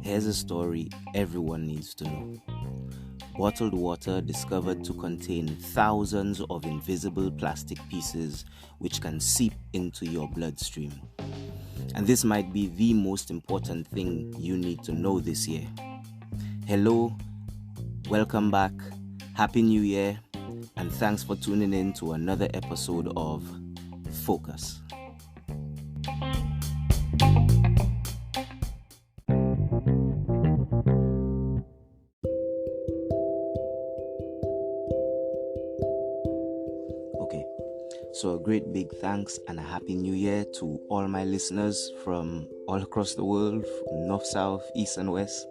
Here's a story everyone needs to know. Bottled water discovered to contain thousands of invisible plastic pieces which can seep into your bloodstream. And this might be the most important thing you need to know this year. Hello, welcome back, Happy New Year, and thanks for tuning in to another episode of Focus. Okay, so a great big thanks and a happy new year to all my listeners from all across the world, from north, south, east, and west.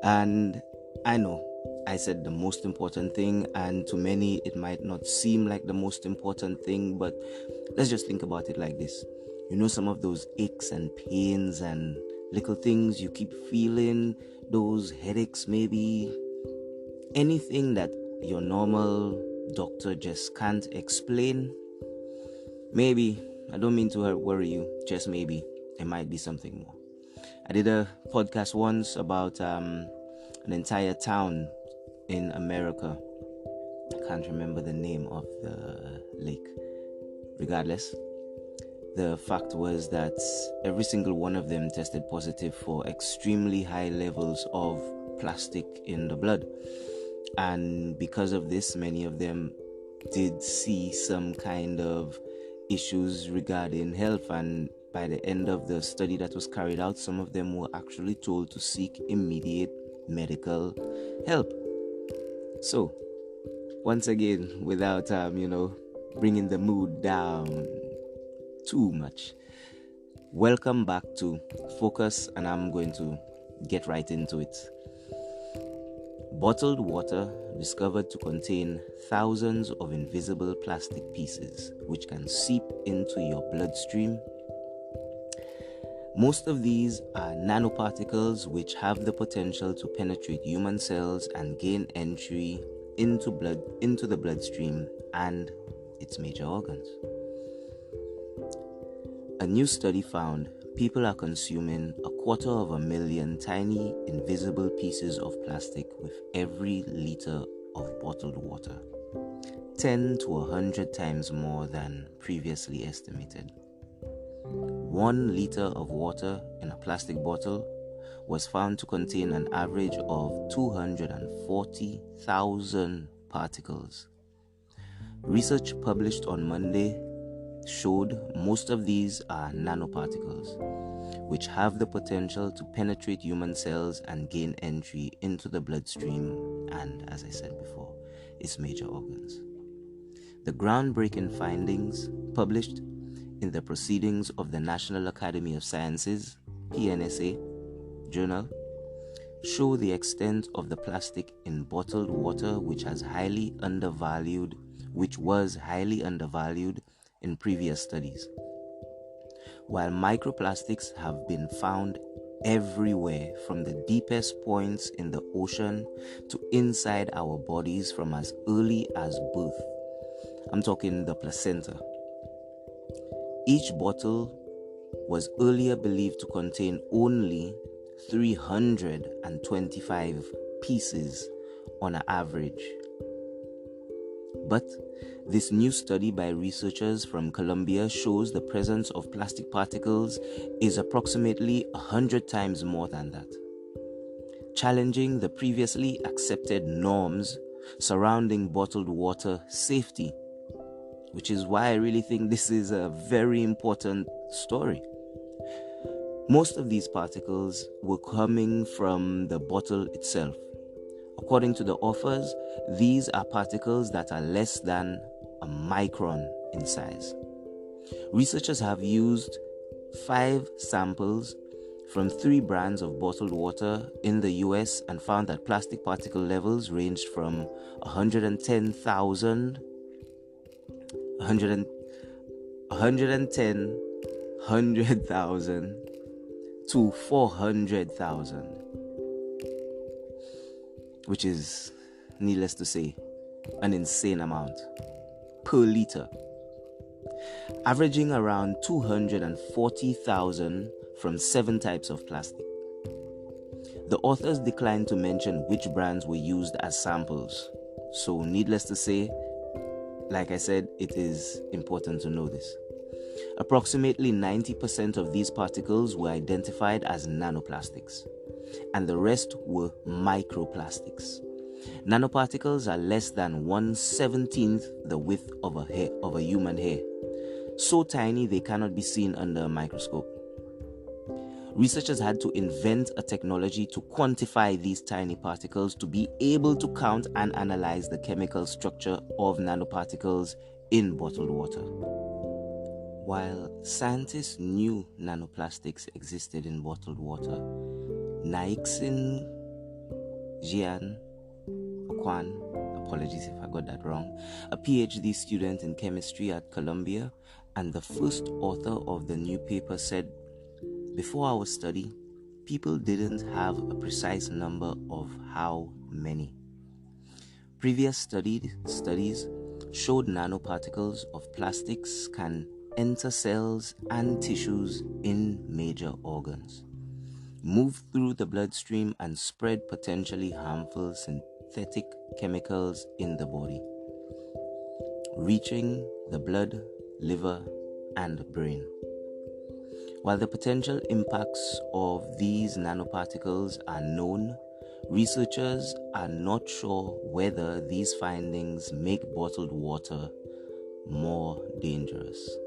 And I know I said the most important thing, and to many it might not seem like the most important thing, but let's just think about it like this. You know, some of those aches and pains and little things you keep feeling, those headaches maybe, anything that your normal doctor just can't explain. Maybe, I don't mean to worry you, just maybe, it might be something more. I did a podcast once about an entire town in America. I can't remember the name of the lake. Regardless, the fact was that every single one of them tested positive for extremely high levels of plastic in the blood. And because of this, many of them did see some kind of issues regarding health, and by the end of the study that was carried out, some of them were actually told to seek immediate medical help. So, once again, without bringing the mood down too much, welcome back to Focus, and I'm going to get right into it. Bottled water discovered to contain thousands of invisible plastic pieces which can seep into your bloodstream. Most of these are nanoparticles which have the potential to penetrate human cells and gain entry into the bloodstream and its major organs. A new study found people are consuming 250,000 tiny invisible pieces of plastic with every liter of bottled water, 10 to 100 times more than previously estimated. 1 liter of water in a plastic bottle was found to contain an average of 240,000 particles. Research published on Monday showed most of these are nanoparticles, which have the potential to penetrate human cells and gain entry into the bloodstream and, as I said before, its major organs. The groundbreaking findings published in the Proceedings of the National Academy of Sciences, PNSA, journal show the extent of the plastic in bottled water, which was highly undervalued in previous studies. While microplastics have been found everywhere, from the deepest points in the ocean to inside our bodies from as early as birth. I'm talking the placenta. Each bottle was earlier believed to contain only 325 pieces on an average. But this new study by researchers from Colombia shows the presence of plastic particles is approximately 100 times more than that, challenging the previously accepted norms surrounding bottled water safety, which is why I really think this is a very important story. Most of these particles were coming from the bottle itself. According to the authors, these are particles that are less than a micron in size. Researchers have used 5 samples from 3 brands of bottled water in the US and found that plastic particle levels ranged from 110,000 to 400,000, which is, needless to say, an insane amount per liter. averaging around 240,000 from 7 types of plastic. The authors declined to mention which brands were used as samples, so needless to say, like I said, it is important to know this. Approximately 90% of these particles were identified as nanoplastics, and the rest were microplastics. Nanoparticles are less than 1/17th the width of a human hair, so tiny they cannot be seen under a microscope. Researchers had to invent a technology to quantify these tiny particles to be able to count and analyze the chemical structure of nanoparticles in bottled water. While scientists knew nanoplastics existed in bottled water, Naixin Jian Kwan, apologies if I got that wrong, a PhD student in chemistry at Columbia and the first author of the new paper, said, "Before our study, people didn't have a precise number of how many. Previous studies showed nanoparticles of plastics can enter cells and tissues in major organs, move through the bloodstream and spread potentially harmful synthetic chemicals in the body, reaching the blood, liver, and brain. While the potential impacts of these nanoparticles are known, researchers are not sure whether these findings make bottled water more dangerous.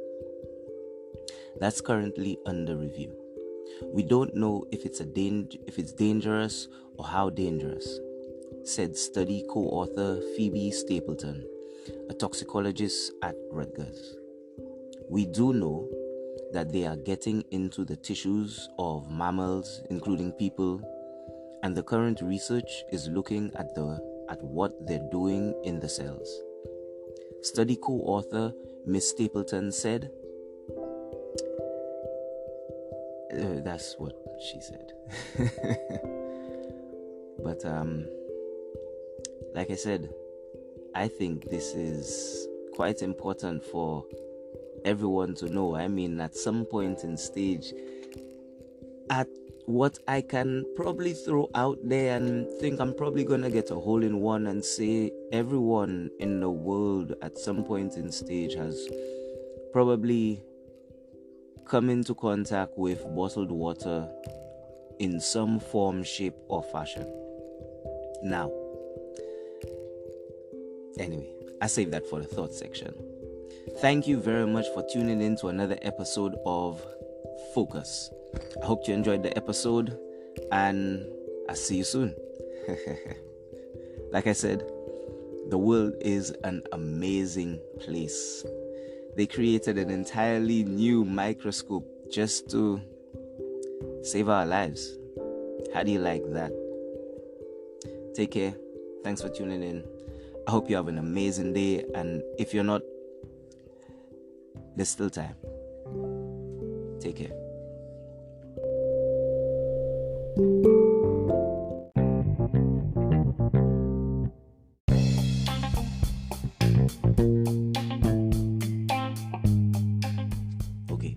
That's currently under review. We don't know if it's dangerous or how dangerous," said study co-author Phoebe Stapleton, a toxicologist at Rutgers. "We do know that they are getting into the tissues of mammals, including people, and the current research is looking at what they're doing in the cells." Study co-author Miss Stapleton said, that's what she said. But like I said, I think this is quite important for everyone to know. I mean, at some point in stage, at what I can probably throw out there and think I'm probably gonna get a hole in one and say everyone in the world at some point in stage has probably come into contact with bottled water in some form, shape, or fashion. Now, anyway, I save that for the thought section. Thank you very much for tuning in to another episode of Focus. I hope you enjoyed the episode, and I'll see you soon. Like I said, the world is an amazing place. They created an entirely new microscope just to save our lives. How do you like that? Take care. Thanks for tuning in. I hope you have an amazing day, and if you're not, there's still time. Take care. Okay,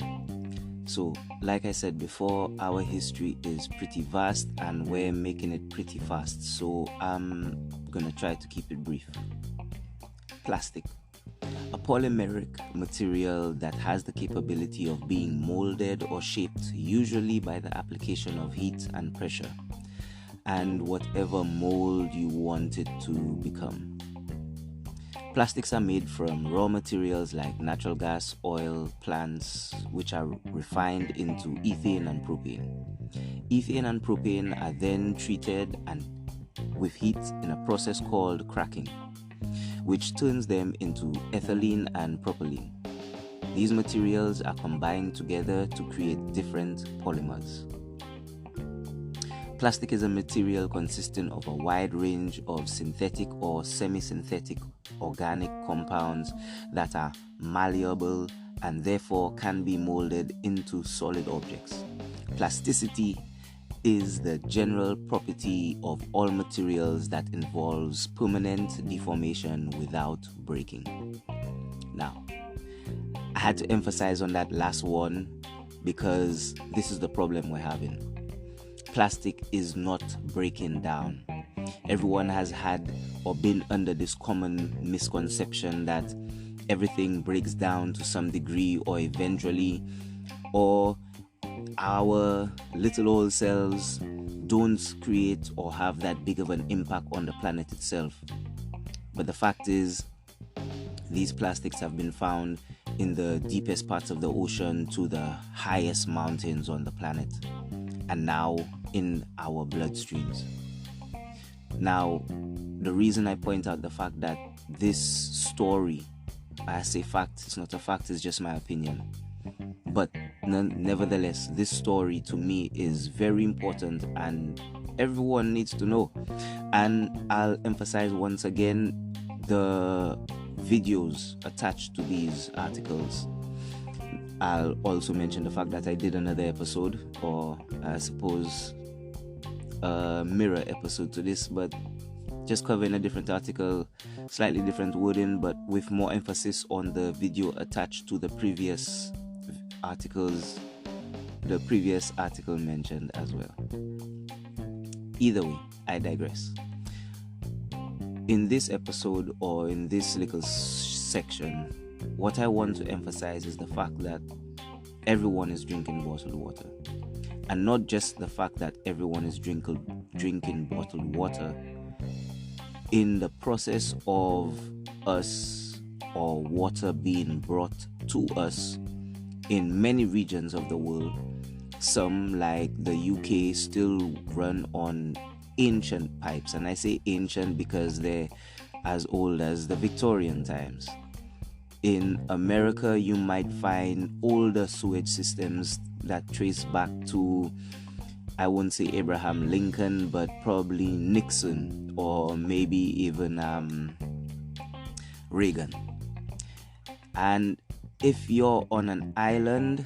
so like I said before, our history is pretty vast and we're making it pretty fast, so I'm gonna try to keep it brief. Plastic, a polymeric material that has the capability of being molded or shaped, usually by the application of heat and pressure, and whatever mold you want it to become. Plastics are made from raw materials like natural gas, oil, plants, which are refined into ethane and propane. Ethane and propane are then treated with heat in a process called cracking, which turns them into ethylene and propylene. These materials are combined together to create different polymers. Plastic is a material consisting of a wide range of synthetic or semi-synthetic organic compounds that are malleable and therefore can be molded into solid objects. Plasticity is the general property of all materials that involves permanent deformation without breaking. Now, I had to emphasize on that last one because this is the problem we're having. Plastic is not breaking down. Everyone has had or been under this common misconception that everything breaks down to some degree or eventually, or our little old cells don't create or have that big of an impact on the planet itself. But the fact is, these plastics have been found in the deepest parts of the ocean to the highest mountains on the planet, and now in our bloodstreams. Now, the reason I point out the fact that this story, I say fact, it's not a fact, it's just my opinion, but nevertheless, this story to me is very important and everyone needs to know. And I'll emphasize once again the videos attached to these articles. I'll also mention the fact that I did another episode, or I suppose a mirror episode to this, but just covering a different article, slightly different wording, but with more emphasis on the video attached to the previous articles, the previous article mentioned as well. Either way, I digress. In this episode, or in this little section, what I want to emphasize is the fact that everyone is drinking bottled water. And not just the fact that everyone is drinking bottled water. In the process of us, or water being brought to us in many regions of the world, some like the UK still run on ancient pipes, and I say ancient because they're as old as the Victorian times. In America, you might find older sewage systems that trace back to, I won't say Abraham Lincoln, but probably Nixon, or maybe even Reagan. And if you're on an island,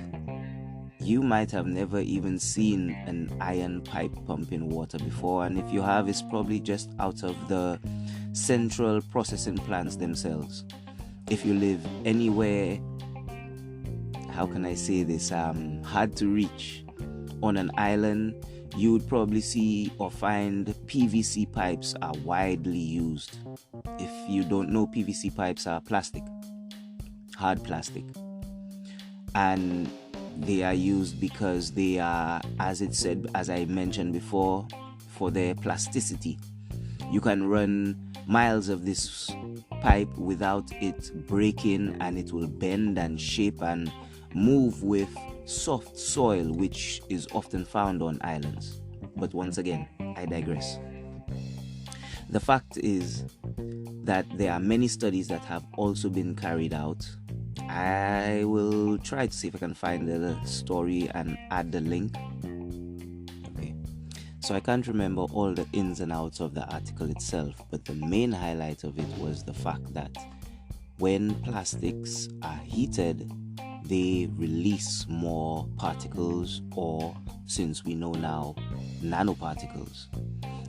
you might have never even seen an iron pipe pumping water before, and if you have, it's probably just out of the central processing plants themselves. If you live anywhere, how can I say this, hard to reach, on an island, you would probably see or find PVC pipes are widely used. If you don't know, PVC pipes are plastic, hard plastic, and they are used because they are, as I mentioned before, for their plasticity. You can run miles of this pipe without it breaking, and it will bend and shape and move with soft soil, which is often found on islands. But once again, I digress. The fact is that there are many studies that have also been carried out. I will try to see if I can find the story and add the link. Okay. So I can't remember all the ins and outs of the article itself, but the main highlight of it was the fact that when plastics are heated, they release more particles, or, since we know now, nanoparticles.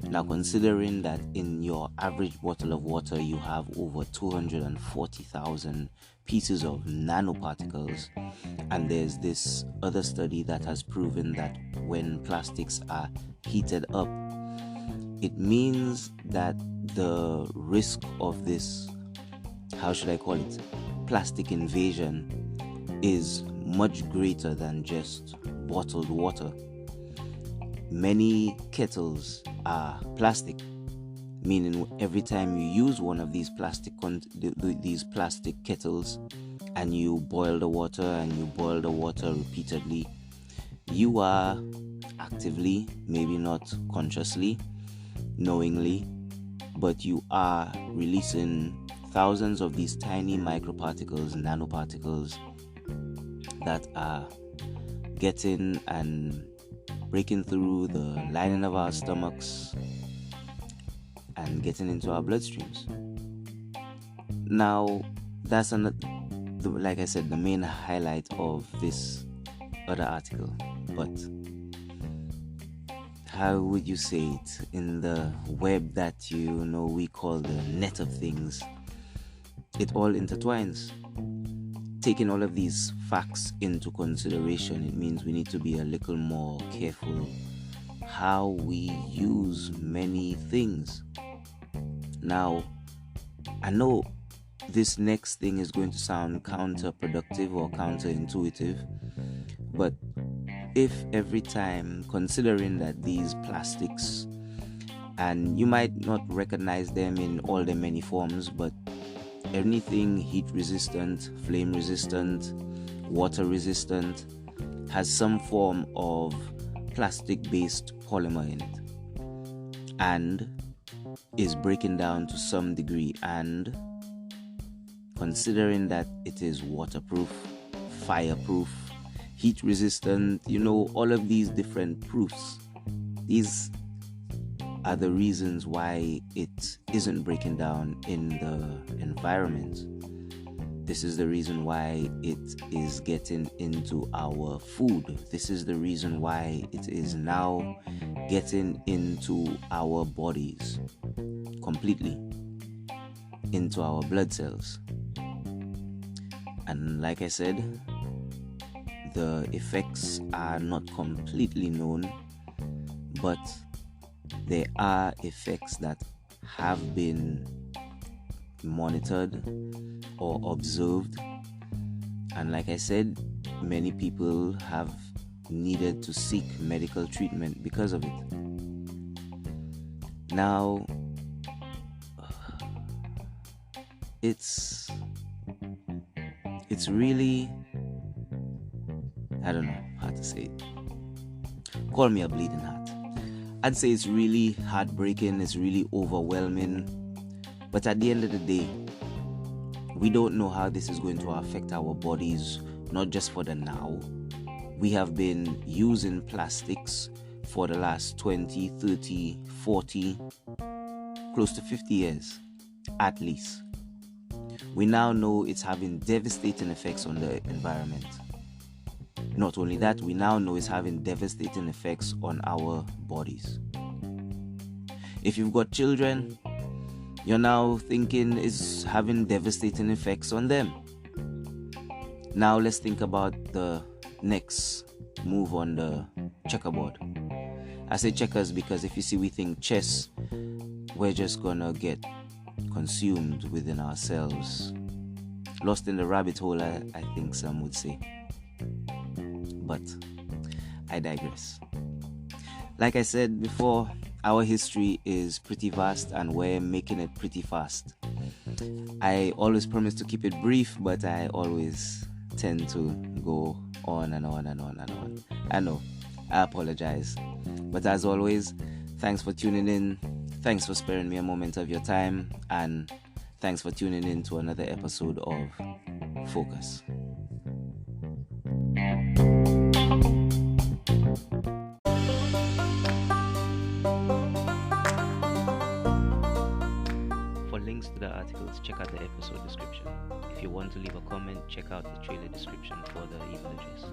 Now, considering that in your average bottle of water you have over 240,000 pieces of nanoparticles, and there's this other study that has proven that when plastics are heated up, it means that the risk of this, how should I call it, plastic invasion is much greater than just bottled water. Many kettles are plastic, meaning every time you use one of these plastic kettles and you boil the water repeatedly, you are actively, maybe not consciously, knowingly, but you are releasing thousands of these tiny microparticles, nanoparticles, that are getting and breaking through the lining of our stomachs and getting into our bloodstreams. Now, that's like I said, the main highlight of this other article. But how would you say it, in the web that we call the net of things, it all intertwines. taking all of these facts into consideration, it means we need to be a little more careful how we use many things. Now, I know this next thing is going to sound counterproductive or counterintuitive, but if every time, considering that these plastics, and you might not recognize them in all their many forms, but anything heat resistant, flame resistant, water resistant has some form of plastic based polymer in it and is breaking down to some degree, and considering that it is waterproof, fireproof, heat resistant, all of these different proofs, these are the reasons why it isn't breaking down in the environment. This is the reason why it is getting into our food. This is the reason why it is now getting into our bodies completely, into our blood cells. And like I said, the effects are not completely known, but there are effects that have been monitored or observed, and like I said, many people have needed to seek medical treatment because of it. Now, it's really, I don't know how to say it. Call me a bleeding heart. I'd say it's really heartbreaking, it's really overwhelming, but at the end of the day, we don't know how this is going to affect our bodies, not just for the now. We have been using plastics for the last 20, 30, 40, close to 50 years, at least. We now know it's having devastating effects on the environment. Not only that, we now know it's having devastating effects on our bodies. If you've got children, you're now thinking it's having devastating effects on them. Now let's think about the next move on the checkerboard. I say checkers because if you see, we think chess, we're just gonna get consumed within ourselves, lost in the rabbit hole, I think some would say. But I digress. Like I said before, our history is pretty vast and we're making it pretty fast. I always promise to keep it brief, but I always tend to go on and on and on and on. I know, I apologize. But as always, thanks for tuning in. Thanks for sparing me a moment of your time, and thanks for tuning in to another episode of Focus. For links to the articles, check out the episode description. If you want to leave a comment, check out the trailer description for the email address.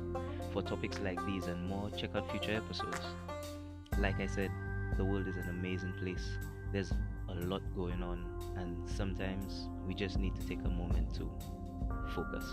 For topics like these and more, check out future episodes. Like I said, the world is an amazing place. There's a lot going on, and sometimes we just need to take a moment to focus.